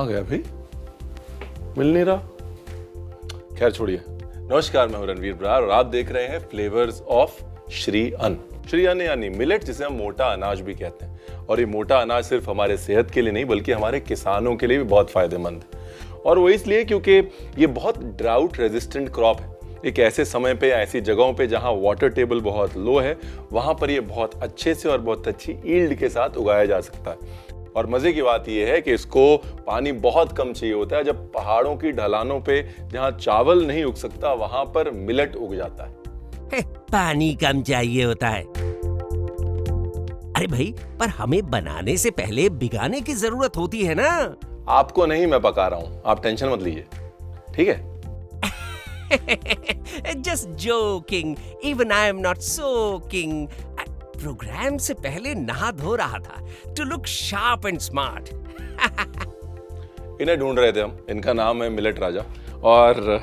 कहाँ गया भाई, मिल नहीं रहा। खैर छोड़िए। नमस्कार, मैं हूं रणवीर बरार और आप देख रहे हैं फ्लेवर्स ऑफ श्री अन्न। श्री अन्न यानी मिलेट, जिसे हम मोटा अनाज भी कहते हैं। और ये मोटा अनाज सिर्फ हमारे सेहत के लिए नहीं बल्कि हमारे किसानों के लिए भी बहुत फायदेमंद है। और वो इसलिए क्योंकि ये बहुत ड्राउट रेजिस्टेंट क्रॉप है। एक ऐसे समय पे, ऐसी जगहों पे जहां वाटर टेबल बहुत लो है, वहां पर ये बहुत अच्छे से और बहुत अच्छी ईल्ड के साथ उगाया जा सकता है। और मजे की बात यह है कि इसको पानी बहुत कम चाहिए होता है। जब पहाड़ों की ढलानों पे जहां चावल नहीं उग सकता, वहां पर मिलेट उग जाता है। पानी कम चाहिए होता है। अरे भाई, पर हमें बनाने से पहले भिगाने की जरूरत होती है ना। आपको नहीं, मैं पका रहा हूं, आप टेंशन मत लीजिए, ठीक है। Just joking. Even I am not soaking. Program से पहले नहा धो रहा था to look sharp and smart. इन्हें ढूंढ रहे थे हम। इनका नाम है मिलेट राजा। और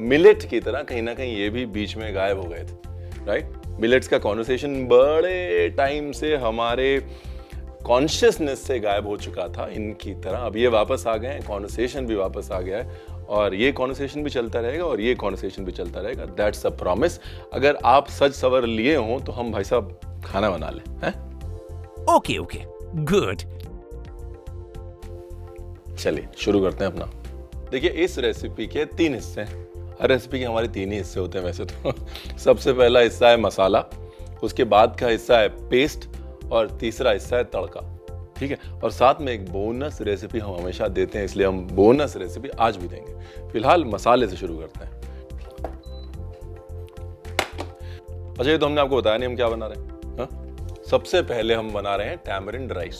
मिलेट की तरह कहीं ना कहीं ये भी बीच में गायब हो गए थे, राइट। मिलेट्स का कॉन्वर्सेशन बड़े टाइम से हमारे कॉन्शियसनेस से गायब हो चुका था इनकी तरह। अब ये वापस आ गए हैं, कॉन्वर्सेशन भी वापस आ गया है और ये कॉन्वर्सेशन भी चलता रहेगा और ये कॉन्वर्सेशन भी चलता रहेगा। That's a promise. अगर आप सज सवर लिए हों तो हम भाई साहब खाना बना लें, हैं? Okay, good. चलिए शुरू करते हैं अपना। देखिए, इस रेसिपी के 3 हिस्से हैं। हर रेसिपी के हमारे 3 ही हिस्से होते हैं वैसे तो। सबसे पहला हिस्सा है मसाला, उसके बाद का हिस्सा है पेस्ट और तीसरा हिस्सा है तड़का, ठीक है। और साथ में एक बोनस रेसिपी हम हमेशा देते हैं, इसलिए हम बोनस रेसिपी आज भी देंगे। फिलहाल मसाले से शुरू करते हैं। अच्छा, ये तो हमने आपको बताया नहीं हम क्या बना रहे हैं। हाँ? सबसे पहले हम बना रहे हैं टैमरिंड राइस।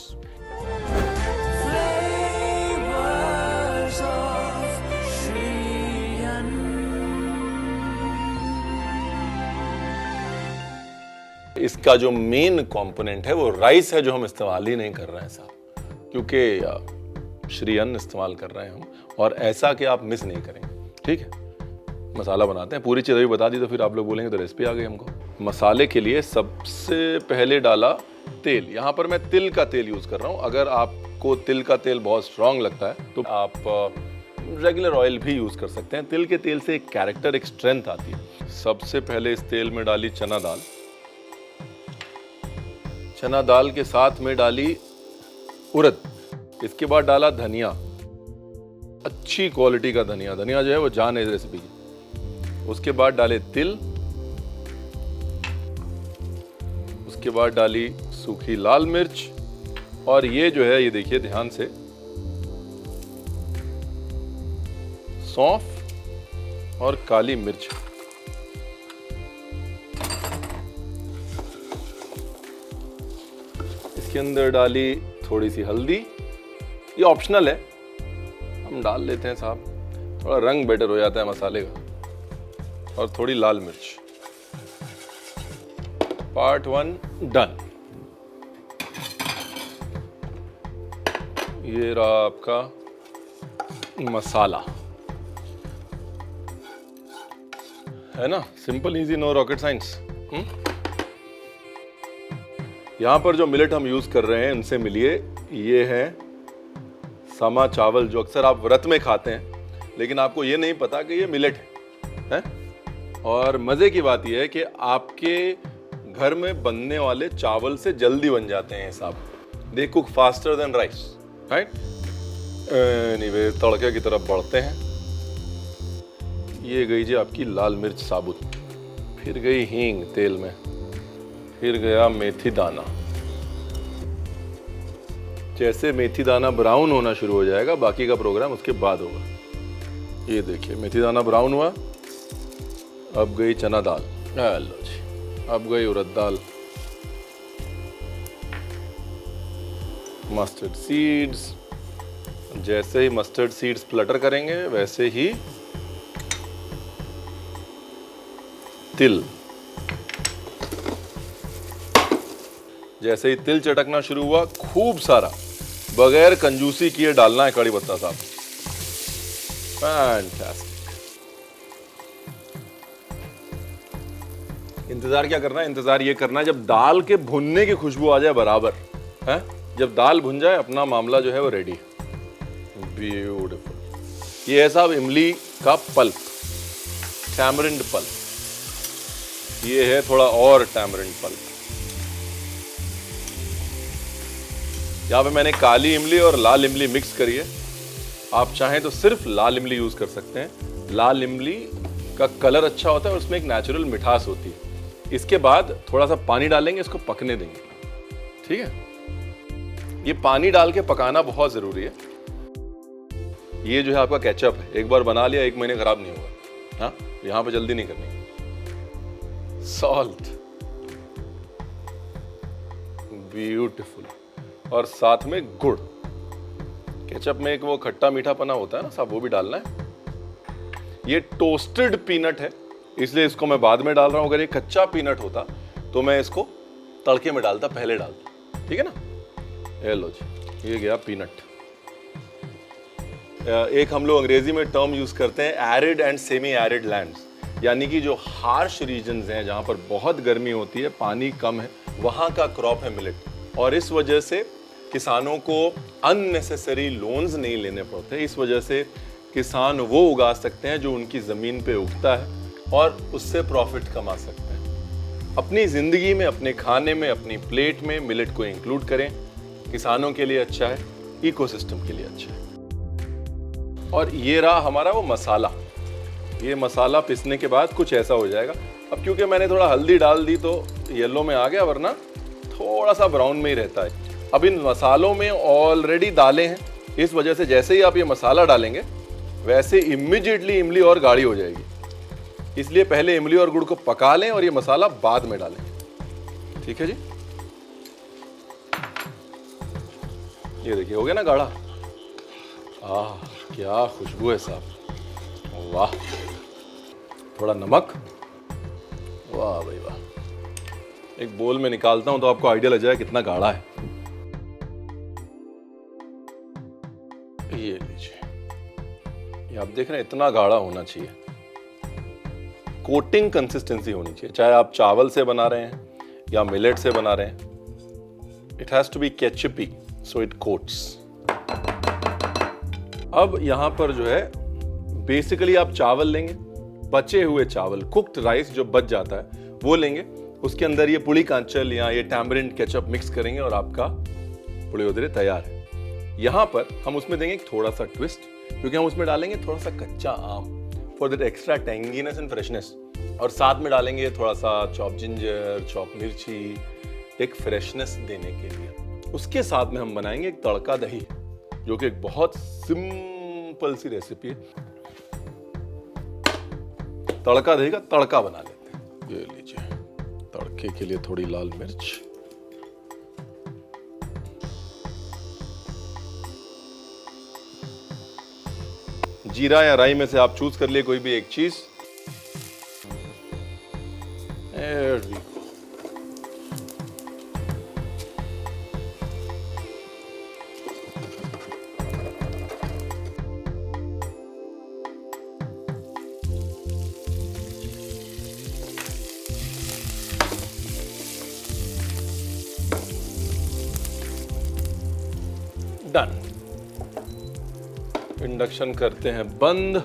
इसका जो मेन कंपोनेंट है वो राइस है, जो हम इस्तेमाल ही नहीं कर रहे हैं साहब, क्योंकि श्री अन्न इस्तेमाल कर रहे हैं हम, और ऐसा कि आप मिस नहीं करेंगे, ठीक है। मसाला बनाते हैं। पूरी चीज़ भी बता दी तो फिर आप लोग बोलेंगे तो रेसिपी आ गई हमको। मसाले के लिए सबसे पहले डाला तेल। यहाँ पर मैं तिल का तेल यूज़ कर रहा हूँ। अगर आपको तिल का तेल बहुत स्ट्रांग लगता है तो आप रेगुलर ऑयल भी यूज़ कर सकते हैं। तिल के तेल से एक कैरेक्टर, एक स्ट्रेंथ आती है। सबसे पहले इस तेल में डाली चना दाल। चना दाल के साथ में डाली उड़द। इसके बाद डाला धनिया, अच्छी क्वालिटी का धनिया। धनिया जो है वो जान है इस रेसिपी की। उसके बाद डाले तिल। उसके बाद डाली सूखी लाल मिर्च। और ये जो है, ये देखिए ध्यान से, सौंफ और काली मिर्च। इसके अंदर डाली थोड़ी सी हल्दी, ये ऑप्शनल है, हम डाल लेते हैं साहब, थोड़ा रंग बेटर हो जाता है मसाले का। और थोड़ी लाल मिर्च। Part 1 done. ये रहा आपका मसाला, है ना। Simple, easy, no rocket science. यहां पर जो मिलेट हम यूज कर रहे हैं उनसे मिलिए। ये है समा चावल, जो अक्सर आप व्रत में खाते हैं, लेकिन आपको ये नहीं पता कि ये मिलेट है? और मजे की बात यह है कि आपके घर में बनने वाले चावल से जल्दी बन जाते हैं साहब। They cook faster than rice, right. Anyway, तड़के की तरफ बढ़ते हैं। ये गई जी आपकी लाल मिर्च साबुत, फिर गई हींग तेल में, फिर गया मेथी दाना। जैसे मेथी दाना ब्राउन होना शुरू हो जाएगा, बाकी का प्रोग्राम उसके बाद होगा। ये देखिए मेथी दाना ब्राउन हुआ। अब गई चना दाल, लो जी। अब गई उड़द दाल, मस्टर्ड सीड्स। जैसे ही मस्टर्ड सीड्स फ्लटर करेंगे, वैसे ही तिल। जैसे ही तिल चटकना शुरू हुआ, खूब सारा, बगैर कंजूसी किए डालना है कड़ी पत्ता साहब। फैंटास्टिक। इंतजार क्या करना है? इंतजार ये करना है जब दाल के भुनने की खुशबू आ जाए बराबर, है। जब दाल भुन जाए, अपना मामला जो है वो रेडी है। ब्यूटीफुल। ये है साहब इमली का पल्प, टैमरिंड पल्प। ये है थोड़ा और टैमरिंड पल्प। यहाँ पे मैंने काली इमली और लाल इमली मिक्स करी है। आप चाहें तो सिर्फ लाल इमली यूज कर सकते हैं। लाल इमली का कलर अच्छा होता है और उसमें एक नेचुरल मिठास होती है। इसके बाद थोड़ा सा पानी डालेंगे, इसको पकने देंगे। ठीक है, ये पानी डाल के पकाना बहुत जरूरी है। ये जो है आपका केचप है, एक बार बना लिया 1 महीने खराब नहीं होगा। हाँ, यहां पे जल्दी नहीं करनी। सॉल्ट, ब्यूटीफुल, और साथ में गुड़। केचप में एक वो खट्टा मीठा पना होता है ना साहब, वो भी डालना है। ये टोस्टेड पीनट है, इसलिए इसको मैं बाद में डाल रहा हूं। अगर ये कच्चा पीनट होता तो मैं इसको तड़के में डालता, पहले डालता। ठीक है ना। ये लो जी, ये गया पीनट। एक हम लोग अंग्रेजी में टर्म यूज करते हैं, arid and semi arid lands, यानी कि जो हार्श रीजन्स हैं, जहां पर बहुत गर्मी होती है, पानी कम है, वहां का क्रॉप है मिलेट। और इस वजह से किसानों को अननेसेसरी लोन्स नहीं लेने पड़ते। इस वजह से किसान वो उगा सकते हैं जो उनकी ज़मीन पे उगता है और उससे प्रॉफिट कमा सकते हैं। अपनी ज़िंदगी में, अपने खाने में, अपनी प्लेट में मिलेट को इंक्लूड करें। किसानों के लिए अच्छा है, इकोसिस्टम के लिए अच्छा है। और ये रहा हमारा वो मसाला। ये मसाला पिसने के बाद कुछ ऐसा हो जाएगा। अब क्योंकि मैंने थोड़ा हल्दी डाल दी तो येलो में आ गया, वरना थोड़ा सा ब्राउन में ही रहता है। अब इन मसालों में ऑलरेडी दालें हैं, इस वजह से जैसे ही आप ये मसाला डालेंगे वैसे इमीडिएटली इमली और गाढ़ी हो जाएगी। इसलिए पहले इमली और गुड़ को पका लें और ये मसाला बाद में डालें। ठीक है जी। ये देखिए, हो गया ना गाढ़ा। आह, क्या खुशबू है साहब, वाह। थोड़ा नमक, वाह भाई वाह। एक बोल में निकालता हूं तो आपको आइडिया लग जाए कितना गाढ़ा है। ये लीजिए, ये आप देख रहे हैं, इतना गाढ़ा होना चाहिए। कोटिंग कंसिस्टेंसी होनी चाहिए, चाहे आप चावल से बना रहे हैं या मिलेट से बना रहे हैं। It has to be ketchupy so it coats. अब यहां पर जो है बेसिकली आप चावल लेंगे, बचे हुए चावल, कुक्ड राइस जो बच जाता है वो लेंगे। उसके अंदर ये पुड़ी कांचल या ये टैमरिंड केचप मिक्स करेंगे और आपका पुलियोदरे तैयार है। यहां पर हम उसमें देंगे थोड़ा सा ट्विस्ट, क्योंकि हम उसमें डालेंगे थोड़ा सा कच्चा आम for that extra tanginess and freshness. और साथ में डालेंगे थोड़ा सा चॉप जिंजर, चॉप मिर्ची, एक फ्रेशनेस देने के लिए। उसके साथ में हम बनाएंगे एक तड़का दही, जो कि एक बहुत सिंपल सी रेसिपी है। तड़का दही का तड़का बना लेते हैं। ये लीजिए, तड़के के लिए थोड़ी लाल मिर्च, जीरा या राई में से आप चूज कर लिए कोई भी एक चीज। डन। इंडक्शन करते हैं बंद।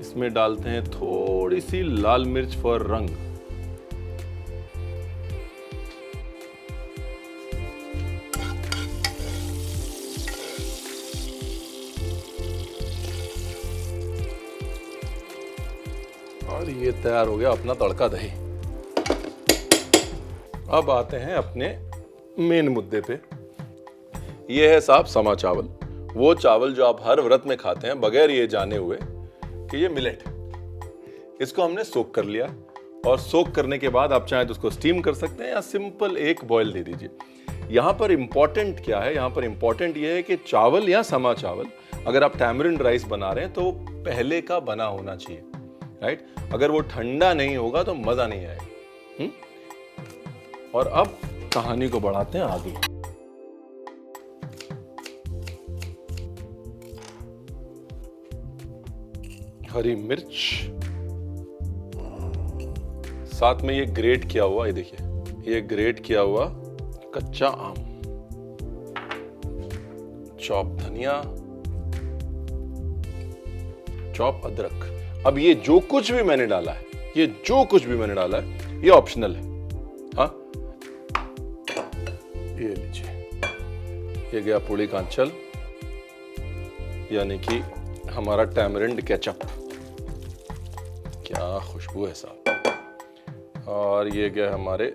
इसमें डालते हैं थोड़ी सी लाल मिर्च फॉर रंग। और ये तैयार हो गया अपना तड़का दही। अब आते हैं अपने मेन मुद्दे पे। ये है साहब समा चावल, वो चावल जो आप हर व्रत में खाते हैं बगैर ये जाने हुए कि ये मिलेट है। इसको हमने सोक कर लिया, और सोक करने के बाद आप चाहें तो उसको स्टीम कर सकते हैं या सिंपल एक बॉयल दे दीजिए। यहाँ पर इंपॉर्टेंट क्या है, यहाँ पर इंपॉर्टेंट ये है कि चावल या समा चावल, अगर आप टैमरिंड राइस बना रहे हैं तो पहले का बना होना चाहिए, राइट। अगर वो ठंडा नहीं होगा तो मजा नहीं आएगा। और अब कहानी को बढ़ाते हैं आगे। हरी मिर्च, साथ में ये ग्रेट किया हुआ, ये देखिए, ये ग्रेट किया हुआ कच्चा आम, चॉप धनिया, चॉप अदरक। अब ये जो कुछ भी मैंने डाला है, ये ऑप्शनल है। हाँ, ये लीजिए, ये गया पुड़ी का अंचल, यानी कि हमारा टैमरिंड केचप। क्या खुशबू है साहब। और ये गया हमारे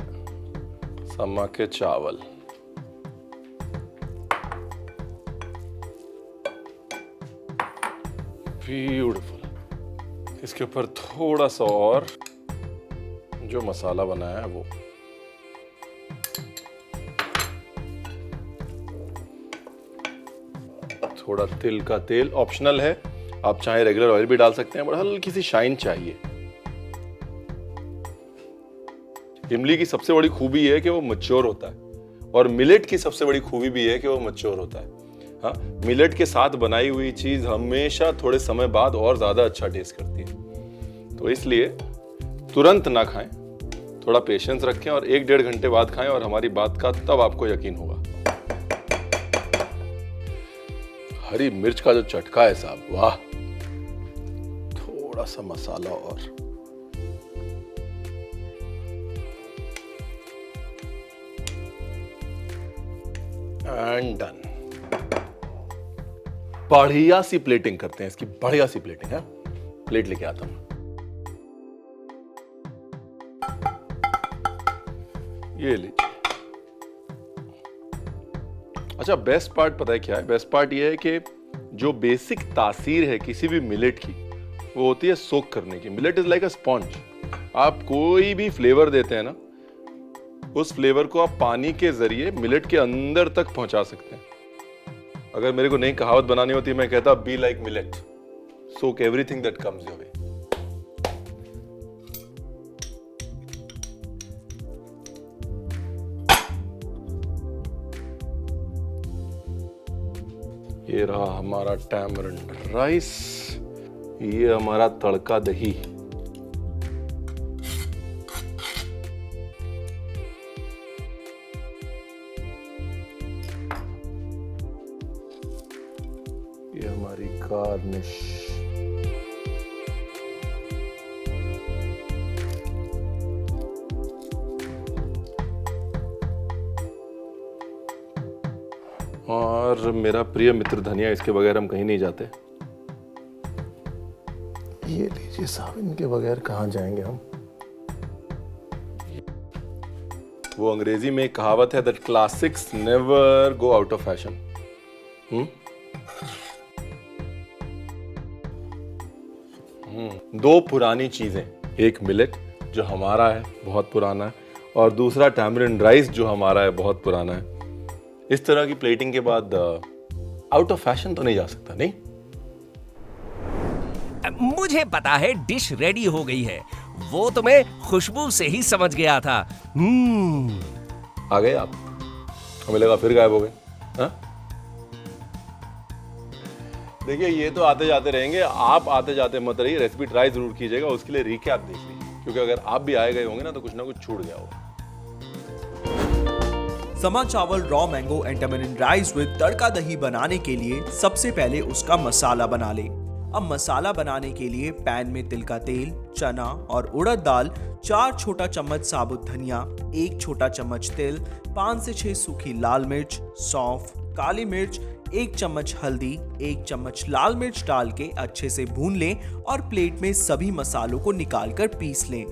समा के चावल। ब्यूटीफुल। इसके ऊपर थोड़ा सा और जो मसाला बनाया है वो, थोड़ा तिल का तेल ऑप्शनल है, आप चाहे रेगुलर ऑयल भी डाल सकते हैं, बट हल्की सी शाइन चाहिए। इमली की सबसे बड़ी खूबी है कि वो मैच्योर होता है, और मिलेट की सबसे बड़ी खूबी भी है कि वो मैच्योर होता है। हाँ, मिलेट के साथ बनाई हुई चीज हमेशा थोड़े समय बाद और ज्यादा अच्छा टेस्ट करती है। तो इसलिए तुरंत ना खाएं, थोड़ा पेशेंस रखें और 1-1.5 घंटे बाद खाएं, और हमारी बात का तब आपको यकीन होगा। हरी मिर्च का जो चटका है साहब, वाह। थोड़ा सा मसाला और, एंड डन। बढ़िया सी प्लेटिंग करते हैं इसकी, बढ़िया सी प्लेटिंग है। प्लेट लेके आता हूं। ये लीजिए। अच्छा, बेस्ट पार्ट पता है क्या है? बेस्ट पार्ट ये है कि जो बेसिक तासीर है किसी भी मिलेट की, वो होती है सोक करने की। Millet is like a sponge. आप कोई भी फ्लेवर देते हैं ना, उस फ्लेवर को आप पानी के जरिए मिलेट के अंदर तक पहुंचा सकते हैं। अगर मेरे को नई कहावत बनानी होती, मैं कहता be like millet, soak everything that comes your way. ये रहा हमारा टैमरिंड राइस, ये हमारा तड़का दही। ये हमारी गार्निश। और मेरा प्रिय मित्र धनिया, इसके बगैर हम कहीं नहीं जाते। ये लीजिए साहब, इनके बगैर कहाँ जाएंगे हम। वो अंग्रेजी में एक कहावत है, that classics never go out of fashion. दो पुरानी चीजें, एक मिलेट जो हमारा है, बहुत पुराना है, और दूसरा टैमरिंड राइस जो हमारा है, बहुत पुराना है। इस तरह की प्लेटिंग के बाद आउट ऑफ फैशन तो नहीं जा सकता, नहीं? मुझे पता है डिश रेडी हो गई है, वो तो मैं खुशबू से ही समझ गया था। आ गए आप? हमें लगा फिर गायब हो गए। हाँ? देखिए, ये तो आते जाते रहेंगे, आप आते जाते मत रहिए। रेसिपी ट्राई जरूर कीजिएगा, उसके लिए रिकैप देख लीजिए, क्योंकि अगर आप भी आए गए होंगे ना, तो कुछ ना कुछ छूट गया होगा। समा चावल raw mango and tamarind rice with tadka दही बनाने के लिए सबसे पहले उसका मसाला बना लें। अब मसाला बनाने के लिए पैन में तिल का तेल, चना और उड़द दाल, 4 छोटा चम्मच साबुत धनिया, 1 छोटा चम्मच तिल, 5 से 6 सूखी लाल मिर्च, सौंफ, काली मिर्च, 1 चम्मच हल्दी, 1 चम्मच लाल मिर्च डाल के अच्छे से भून लें और प्लेट में सभी मसालों को निकालकर पीस लें।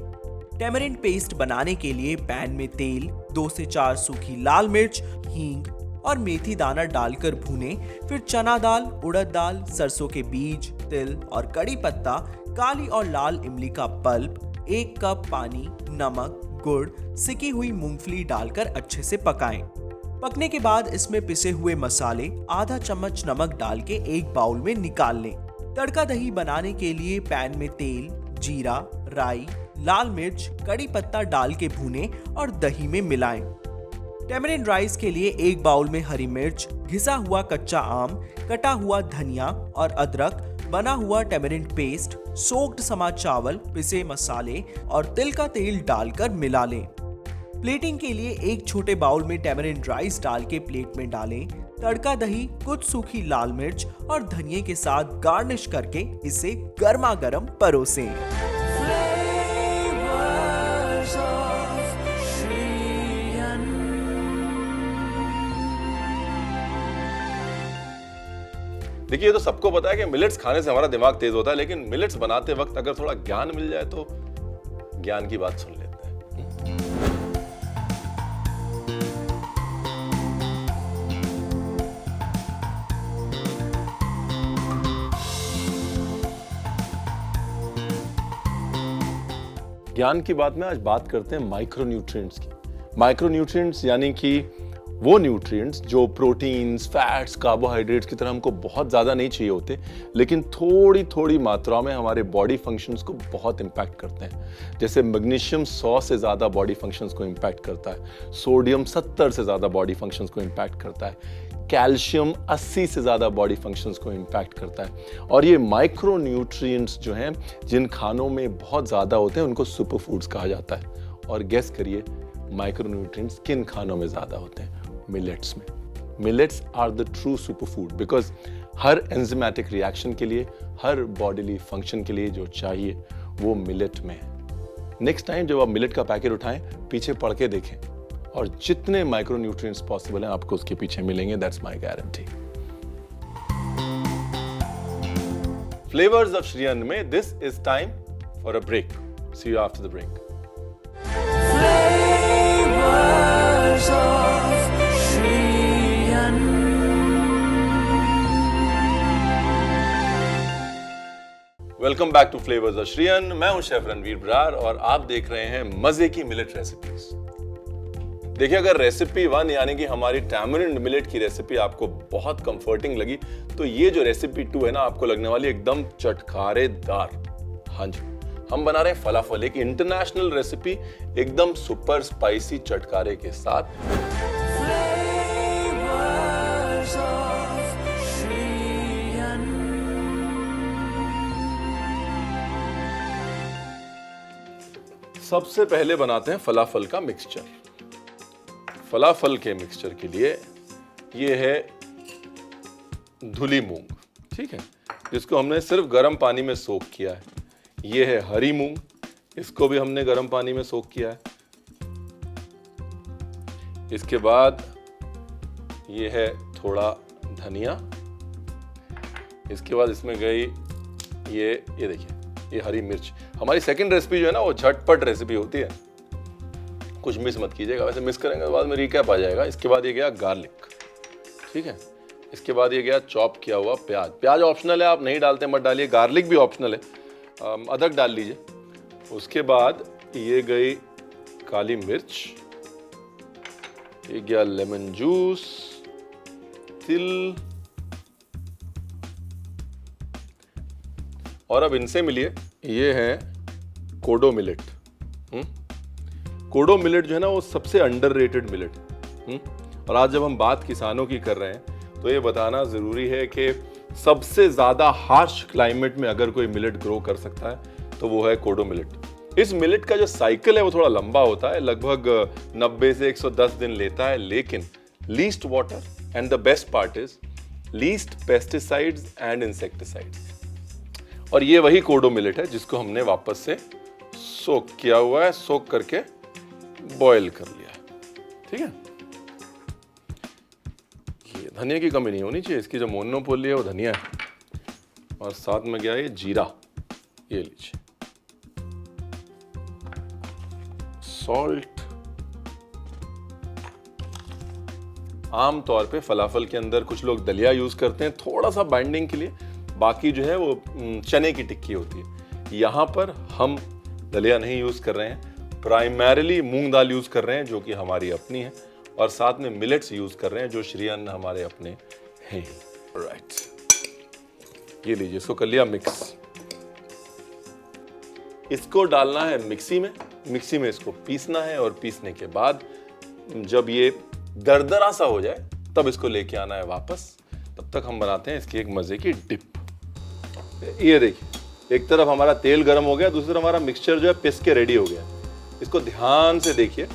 टैमरिंड पेस्ट बनाने के लिए पैन में तेल, 2 से 4 सूखी लाल मिर्च, हींग और मेथी दाना डालकर भूनें। फिर चना दाल, उड़द दाल, सरसों के बीज, तिल और कड़ी पत्ता, काली और लाल इमली का पल्प, 1 कप पानी, नमक, गुड़, सिकी हुई मूंगफली डालकर अच्छे से पकाएं। पकने के बाद इसमें पिसे हुए मसाले, आधा चम्मच नमक डाल के एक बाउल में निकाल लें। तड़का दही बनाने के लिए पैन में तेल, जीरा, राई, लाल मिर्च, कड़ी पत्ता डाल के भूनें और दही में मिलाएं। टैमरिंड राइस के लिए एक बाउल में हरी मिर्च, घिसा हुआ कच्चा आम, कटा हुआ धनिया और अदरक, बना हुआ टैमरिंड पेस्ट, सोक्ड समा चावल, पिसे मसाले और तिल का तेल डालकर मिला लें। प्लेटिंग के लिए एक छोटे बाउल में टैमरिंड राइस डाल के प्लेट में डालें। तड़का दही, कुछ सूखी लाल मिर्च और धनिए के साथ गार्निश करके इसे गर्मा गर्म परोसें। देखिए, ये तो सबको पता है कि मिलेट्स खाने से हमारा दिमाग तेज होता है, लेकिन मिलेट्स बनाते वक्त अगर थोड़ा ज्ञान मिल जाए तो ज्ञान की बात सुन लेते हैं। ज्ञान की बात में आज बात करते हैं माइक्रोन्यूट्रिएंट्स की। माइक्रोन्यूट्रिएंट्स यानी कि वो न्यूट्रिएंट्स जो प्रोटीन्स, फैट्स, कार्बोहाइड्रेट्स की तरह हमको बहुत ज़्यादा नहीं चाहिए होते, लेकिन थोड़ी थोड़ी मात्रा में हमारे बॉडी फंक्शंस को बहुत इम्पैक्ट करते हैं। जैसे मैग्नीशियम 100 से ज़्यादा बॉडी फंक्शंस को इम्पैक्ट करता है, सोडियम 70 से ज़्यादा बॉडी फंक्शंस को इम्पैक्ट करता है, कैल्शियम 80 से ज़्यादा बॉडी फंक्शंस को इम्पैक्ट करता है। और ये माइक्रो न्यूट्रिएंट्स जो हैं, जिन खानों में बहुत ज़्यादा होते हैं, उनको सुपर फूड्स कहा जाता है। और गेस करिए, माइक्रो न्यूट्रिएंट्स किन खानों में ज़्यादा होते हैं? मिलेट्स में। Millets are the true super food because हर एंजाइमेटिक रिएक्शन के लिए, हर बॉडीली फंक्शन के लिए जो चाहिए वो मिलेट में है। नेक्स्ट टाइम जब आप मिलेट का पैकेट उठाएं, पीछे पढ़ के देखें और जितने माइक्रो न्यूट्रिएंट्स पॉसिबल हैं आपको उसके पीछे मिलेंगे। That's my guarantee. Flavours of Shri Anna में this is time for a break. See you after the break. Welcome back to flavours of Shri Anna. मैं हूं शेफ रणवीर बरार और आप देख रहे हैं मजे की मिलेट रेसिपीज। देखिए, अगर रेसिपी 1 यानी कि हमारी टैमरिंड मिलेट की रेसिपी आपको बहुत कंफर्टिंग लगी, तो ये जो रेसिपी 2 है ना, आपको लगने वाली एकदम चटखारेदार। हाँ जी, हम बना रहे हैं फलाफल, एक इंटरनेशनल रेसिपी एकदम सुपर स्पाइसी चटकारे के साथ। सबसे पहले बनाते हैं फलाफल का मिक्सचर। फलाफल के मिक्सचर के लिए ये है धुली मूंग, ठीक है, जिसको हमने सिर्फ गर्म पानी में सोक किया है। ये है हरी मूंग, इसको भी हमने गर्म पानी में सोक किया है। इसके बाद ये है थोड़ा धनिया। इसके बाद इसमें गई ये देखिए, ये हरी मिर्च। हमारी सेकंड रेसिपी जो है ना, वो झटपट रेसिपी होती है, कुछ मिस मत कीजिएगा, वैसे मिस करेंगे तो बाद में रिकैप आ जाएगा। इसके बाद ये गया गार्लिक, ठीक है। इसके बाद ये गया चॉप किया हुआ प्याज। प्याज ऑप्शनल है, आप नहीं डालते मत डालिए। गार्लिक भी ऑप्शनल है, अदरक डाल लीजिए। उसके बाद ये गई काली मिर्च, ये गया लेमन जूस, तिल, और अब इनसे मिलिए, ये है कोडो मिलेट। कोडो मिलेट जो है ना, वो सबसे अंडररेटेड मिलेट। और आज जब हम बात किसानों की कर रहे हैं, तो ये बताना जरूरी है कि सबसे ज्यादा हार्श क्लाइमेट में अगर कोई मिलेट ग्रो कर सकता है तो वो है कोडो मिलेट। इस मिलेट का जो साइकिल है वो थोड़ा लंबा होता है, लगभग 90 से 110 दिन लेता है, लेकिन least water and the best part is least pesticides and insecticides. और ये वही कोडो मिलेट है जिसको हमने वापस से सोक किया हुआ है, सोक करके बॉयल कर लिया है, ठीक है। ये धनिया की कमी नहीं होनी चाहिए, इसकी जो मोनोपोली है वो धनिया है। और साथ में गया ये जीरा, ये लीजिए, सॉल्ट। आम तौर पे फलाफल के अंदर कुछ लोग दलिया यूज करते हैं थोड़ा सा बाइंडिंग के लिए, बाकी जो है वो चने की टिक्की होती है। यहाँ पर हम दलिया नहीं यूज कर रहे हैं, प्राइमरीली मूंग दाल यूज कर रहे हैं जो कि हमारी अपनी है, और साथ में मिलेट्स यूज कर रहे हैं जो श्री अन्न हमारे अपने हैं। राइट, ये लीजिए, इसको कर लिया मिक्स। इसको डालना है मिक्सी में, मिक्सी में इसको पीसना है, और पीसने के बाद जब ये दरदरा सा हो जाए तब इसको लेके आना है वापस। तब तक हम बनाते हैं इसकी एक मजे की डिप। ये देखिए, एक तरफ हमारा तेल गर्म हो गया, दूसरी तरफ हमारा मिक्सचर जो है पिस के रेडी हो गया। इसको ध्यान से देखिए,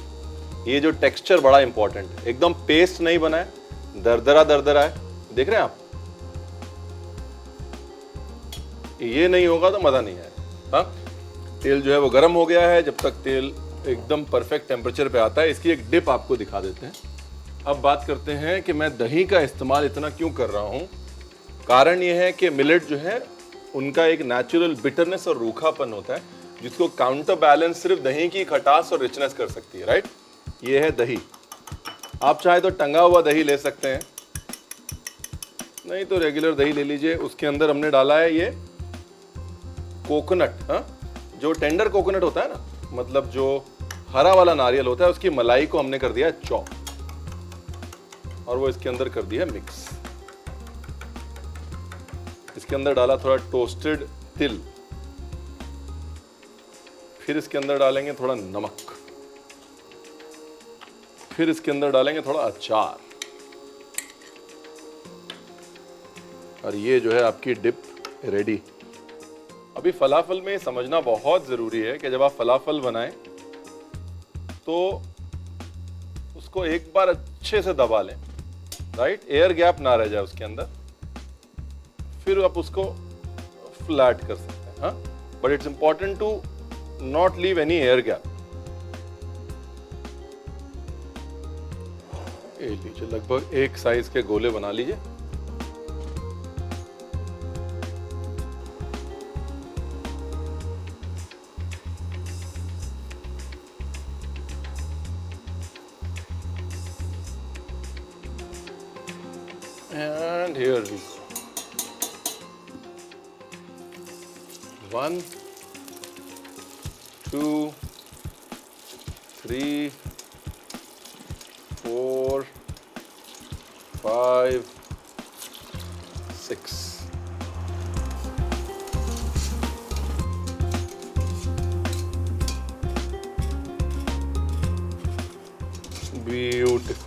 ये जो टेक्सचर बड़ा इंपॉर्टेंट है, एकदम पेस्ट नहीं बना है, दरदरा दरदरा है, देख रहे हैं आप? ये नहीं होगा तो मजा नहीं आएगा। हाँ, तेल जो है वो गर्म हो गया है। जब तक तेल एकदम परफेक्ट टेम्परेचर पे आता है, इसकी एक डिप आपको दिखा देते हैं। अब बात करते हैं कि मैं दही का इस्तेमाल इतना क्यों कर रहा हूं। कारण ये है कि मिलेट जो है उनका एक नेचुरल बिटरनेस और रूखापन होता है, जिसको काउंटर बैलेंस सिर्फ दही की खटास और रिचनेस कर सकती है, राइट? ये है दही। आप चाहे तो टंगा हुआ दही ले सकते हैं, नहीं तो रेगुलर दही ले लीजिए। उसके अंदर हमने डाला है ये कोकोनट, हाँ, जो टेंडर कोकोनट होता है ना, मतलब जो हरा वाला नारियल होता है, उसकी मलाई को हमने कर दिया है चॉप और वो इसके अंदर कर दिया है मिक्स। इसके अंदर डाला थोड़ा टोस्टेड तिल, फिर इसके अंदर डालेंगे थोड़ा नमक, फिर इसके अंदर डालेंगे थोड़ा अचार, और ये जो है आपकी डिप रेडी। अभी फलाफल में समझना बहुत जरूरी है कि जब आप फलाफल बनाएं तो उसको एक बार अच्छे से दबा लें, राइट? एयर गैप ना रह जाए उसके अंदर, फिर आप उसको फ्लैट कर सकते हैं। हाँ, but it's important to not leave any air gap. ये लीजिए, लगभग एक साइज के गोले बना लीजिए। And here we go. 1, 2, 3, 4, 5, 6. Beautiful.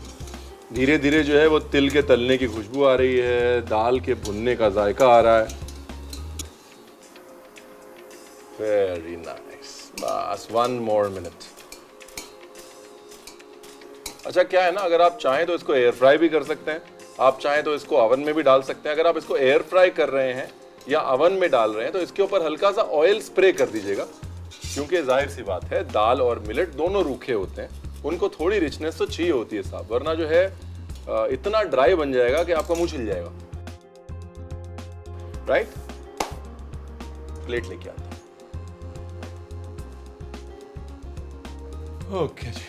धीरे धीरे जो है वो तिल के तलने की खुशबू आ रही है, दाल के भुनने का जायका आ रहा है। Very nice. बस 1 more minute। अच्छा, क्या है ना, अगर आप चाहें तो इसको एयर फ्राई भी कर सकते हैं, आप चाहें तो इसको ओवन में भी डाल सकते हैं। अगर आप इसको एयर फ्राई कर रहे हैं या ओवन में डाल रहे हैं तो इसके ऊपर हल्का सा ऑयल स्प्रे कर दीजिएगा, क्योंकि जाहिर सी बात है दाल और मिलेट दोनों रूखे होते हैं, उनको थोड़ी रिचनेस तो चाहिए होती है साहब, वरना जो है इतना ड्राई बन जाएगा कि आपका मुंह छिल जाएगा, राइट? प्लेट लेके आते हैं। ओके जी,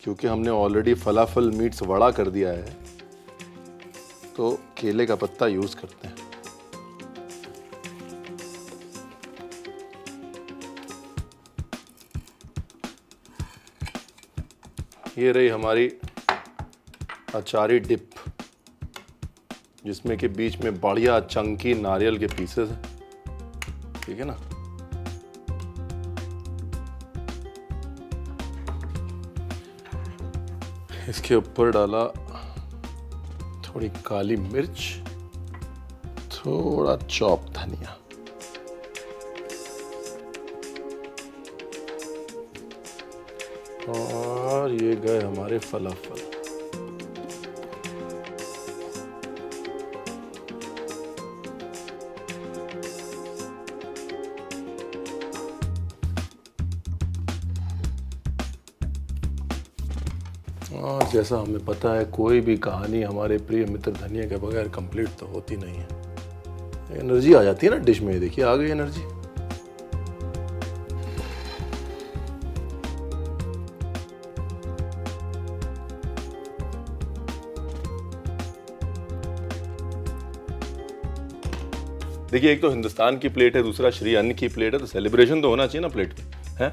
क्योंकि हमने ऑलरेडी फलाफल मीट्स वड़ा कर दिया है तो केले का पत्ता यूज करते हैं। ये रही हमारी अचारी डिप, जिसमें कि बीच में बढ़िया चंकी नारियल के पीसेस हैं, ठीक है ना? इसके ऊपर डाला थोड़ी काली मिर्च, थोड़ा चॉप धनिया, और ये गए हमारे फलाफल। और जैसा हमें पता है, कोई भी कहानी हमारे प्रिय मित्र धनिया के बगैर कंप्लीट तो होती नहीं है। एनर्जी आ जाती है ना डिश में, देखिए आ गई एनर्जी। देखिए, एक तो हिंदुस्तान की प्लेट है, दूसरा श्री अन्न की प्लेट है, तो सेलिब्रेशन तो होना चाहिए ना प्लेट पे, है?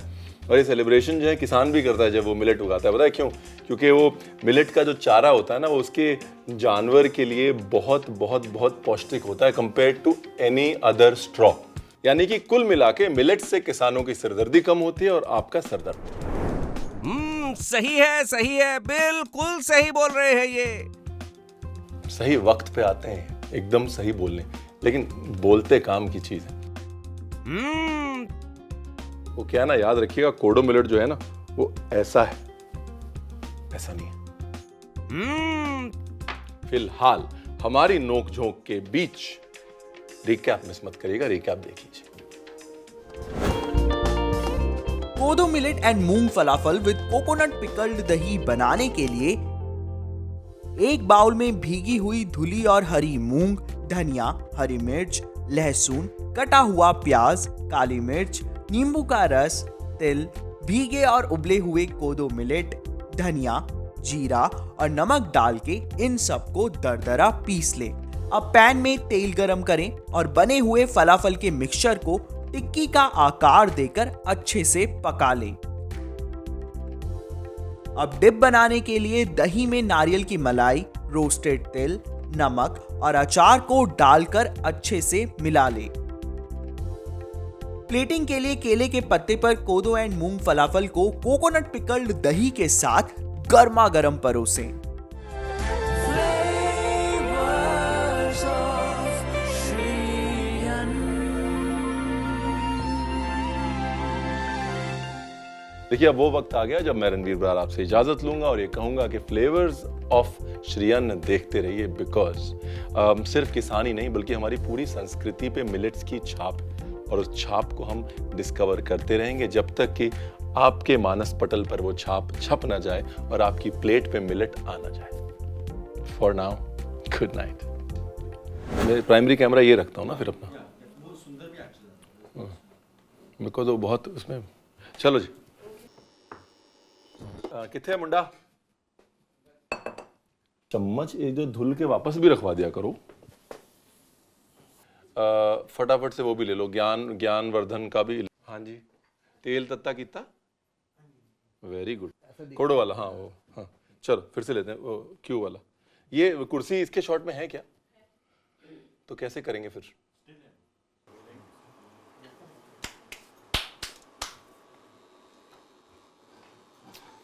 और ये सेलिब्रेशन जो है किसान भी करता है जब वो मिलेट उगाता है। पता है क्यों? क्योंकि वो मिलेट का जो चारा होता है ना, वो उसके जानवर के लिए बहुत बहुत बहुत पौष्टिक होता है compare to any other straw. यानी कि कुल मिला के मिलेट से किसानों की सिरदर्दी कम होती है और आपका सरदर्द। सही है, बिल्कुल सही बोल रहे हैं ये। सही वक्त पे आते हैं। एकदम सही बोलने, लेकिन बोलते काम की चीज है। वो क्या है ना, याद रखिएगा, कोडो मिलेट जो है ना वो ऐसा है, ऐसा नहीं है। फिलहाल हमारी नोकझोंक के बीच रिकैप मिस मत करिएगा, रिकैप देख लीजिए। कोदो millet and moong falafel with coconut pickled दही बनाने के लिए एक बाउल में भीगी हुई धुली और हरी मूंग, धनिया, हरी मिर्च, लहसुन, कटा हुआ प्याज, काली मिर्च, नींबू का रस, तिल, भीगे और उबले हुए कोदो मिलेट, धनिया, जीरा और नमक डाल के इन सबको दरदरा पीस लें। अब पैन में तेल गरम करें और बने हुए फलाफल के मिक्सचर को टिक्की का आकार देकर अच्छे से पका लें। अब डिप बनाने के लिए दही में नारियल की मलाई, रोस्टेड तिल, नमक और अचार को डालकर अच्छे से मिला लें। प्लेटिंग के लिए केले के पत्ते पर कोदो एंड मूंग फलाफल को कोकोनट पिकल्ड दही के साथ गर्मा गर्म परोसें। देखिए, अब वो वक्त आ गया जब मैं रणवीर बरार आपसे इजाजत लूंगा और ये कहूंगा कि फ्लेवर्स ऑफ श्री अन्न देखते रहिए, बिकॉज सिर्फ किसानी नहीं बल्कि हमारी पूरी संस्कृति पे मिलेट्स की छाप है और उस छाप को हम डिस्कवर करते रहेंगे जब तक कि आपके मानस पटल पर वो छाप छप ना जाए और आपकी प्लेट पे मिलेट आ ना जाए। For now, good night. मैं प्राइमरी कैमरा ये रखता हूँ ना फिर अपना, मेरे को तो बहुत उसमें। चलो जी, किथे है मुंडा? चम्मच ये जो धुल के वापस भी रखवा दिया करो। फटाफट से वो भी ले लो, ज्ञानवर्धन का भी। हाँ जी, तेल तत्ता कितना? वेरी गुड, कोडो वाला। हाँ वो, हाँ चलो फिर से लेते हैं वो क्यू वाला। ये कुर्सी इसके शॉट में है क्या? तो कैसे करेंगे फिर?